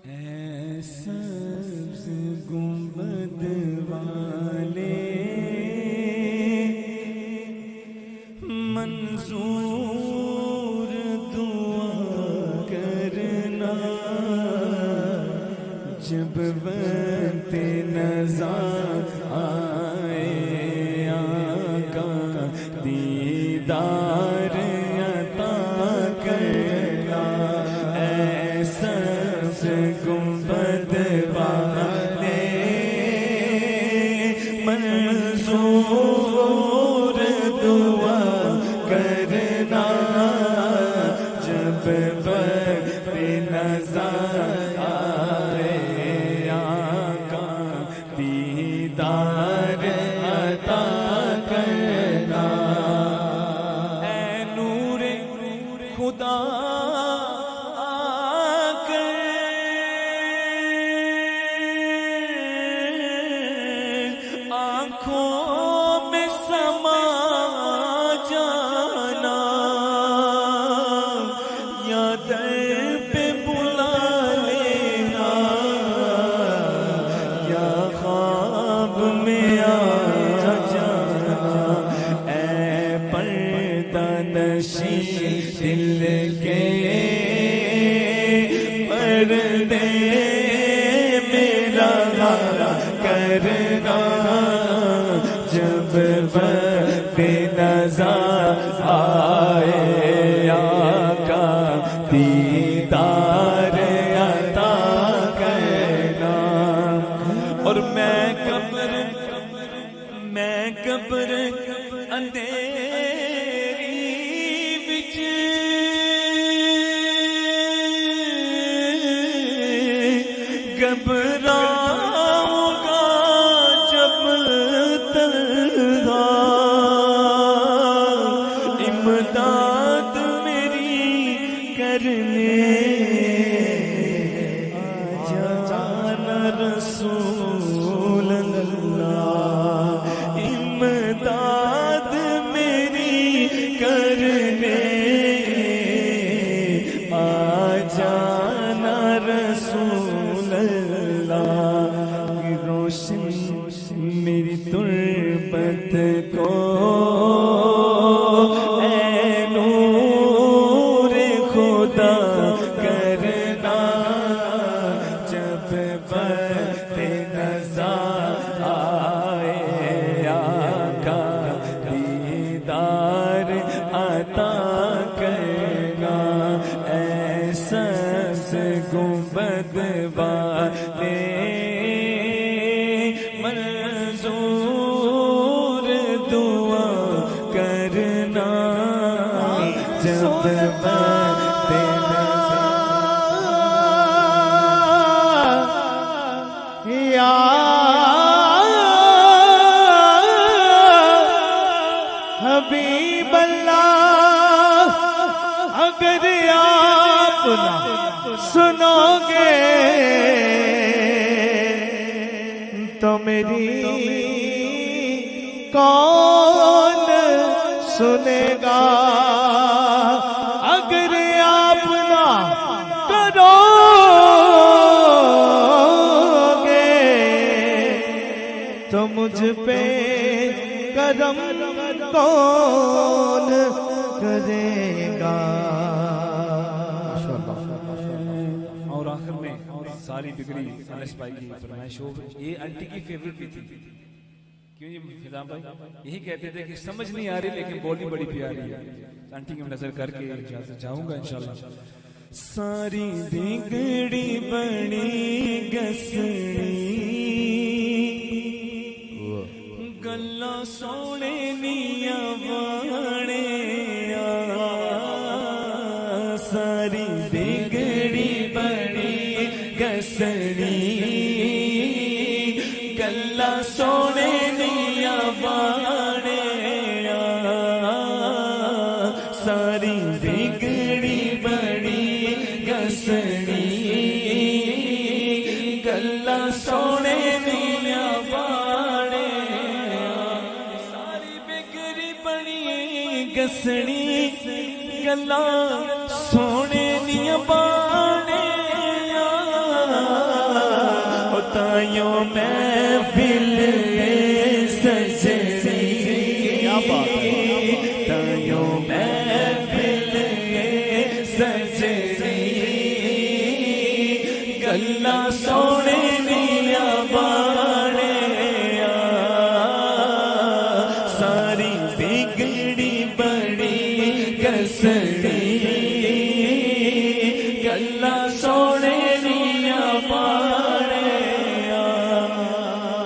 اے سبز گنبد والے منظور دعا کرنا، جب وقت نظر آئے آقا دیدار عطا کرنا۔ اے سبز گنبد والے منظور دعا کرنا، جب وقت نظر آئے آقا دیدار عطا کرنا۔ اے نور خدا آنکھوں میں سما جانا، یا در پہ بلا لینا، یا خواب میں آ جانا۔ اے پردہ نشین دل کے پردے میرا کرنا، جب وقت نظر آئے آقا دیدار عطا کرنا۔ اور میں قبر اندھیری وچ گھبراؤں گا جب تنہا، امداد میری کرنے آ جانا رسول اللہ، امداد میری کرنے آ جانا رسول اللہ۔ روشن میری تربت کو اے نور خدا کرنا، جب وقت نظر آئے آقا دیدار عطا کرنا۔ اے سبز گنبد والے منظور دعا کرنا، جب وقت یا حبیب اللہ، اگر آپ سنو گے تو میری کون سنے گا، اگر آپ نہ کرو گے تو مجھ پہ کرم کون کرے گا۔ اور آخر میں ساری ڈگری انس بھائی کی فرمائش ہو، یہ آنٹی کی فیوریٹ بھی تھی، کیوں یہ فضا بھائی یہی کہتے تھے کہ سمجھ نہیں آ رہی لیکن بولی بڑی پیاری ہے۔ آنٹی کی نظر کر کے اجازت چاہوں گا انشاءاللہ۔ ساری بگڑی بڑی گسڑی گلاں سونے نیا وانے، ساری بگڑی بڑی گسڑی گلاں سونے نیا وانے، ساری بگڑی بڑی گسڑی گلاں سونے نیا وانے، ساری بگڑی بڑی گسڑی گلاں سونے نیا وانے۔ تائیوں محفل سجنی کیا بات ہے تائیوں محفل سجنی گلا سونے دیا بانیا ساری بگڑی بڑی کسڑی گلا سونے دیا بانیا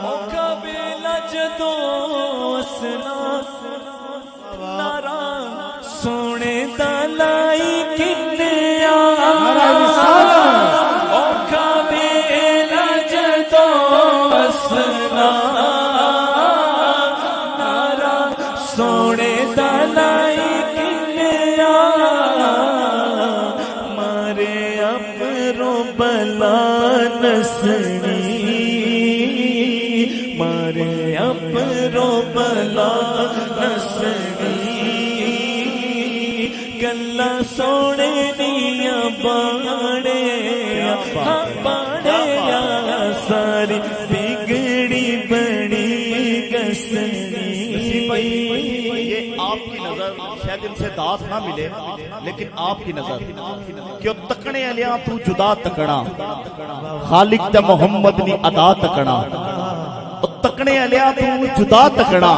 اوکھا بیلا جدو اسنا نارا سونے دا لائی کنیا اوکھا بیلا جدو اسنا نارا سونے دا لائی کنیا مارے اپروں بلا نسنی مارے اپروں بلا نسنی گلا سونے دیا بانیا بانیا ساری بگڑی بڑی گسنی یہ آپ کی نظر شاید ان سے داد نہ ملے لیکن آپ کی نظر کہ تکنے علیاں تو جدا تکنا خالق تے محمد نی ادا تکنا تکنے علیاں تو جدا تکنا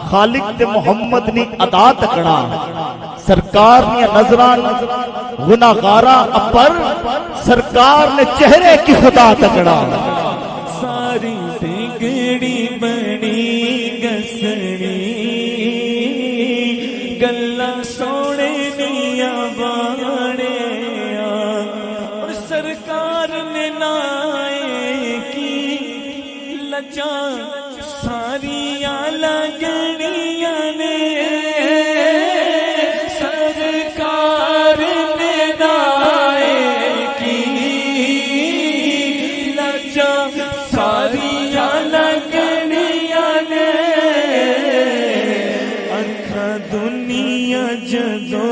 خالق تے محمد نی ادا تکنا سرکار نے نظران گناہگاراں اپر سرکار نے چہرے کی خدا تکنا ساری بگڑی بڑی گسنی گلا سونے دیا بانیا اور سرکار نے نائے کی لجا ساریاں لگنیاں نے سرکار نے نائے کی لجا ساریاں لگنیاں نے اکھا دنیا جدو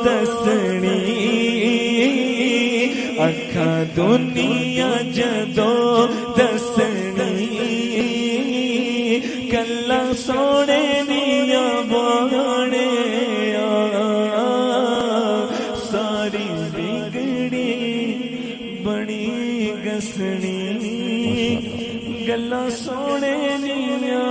دسنی اکھا دنیا جدو دسنی گلا سونے دیا بانیا ساری بگڑی بڑی گسنی گلا سونے دیا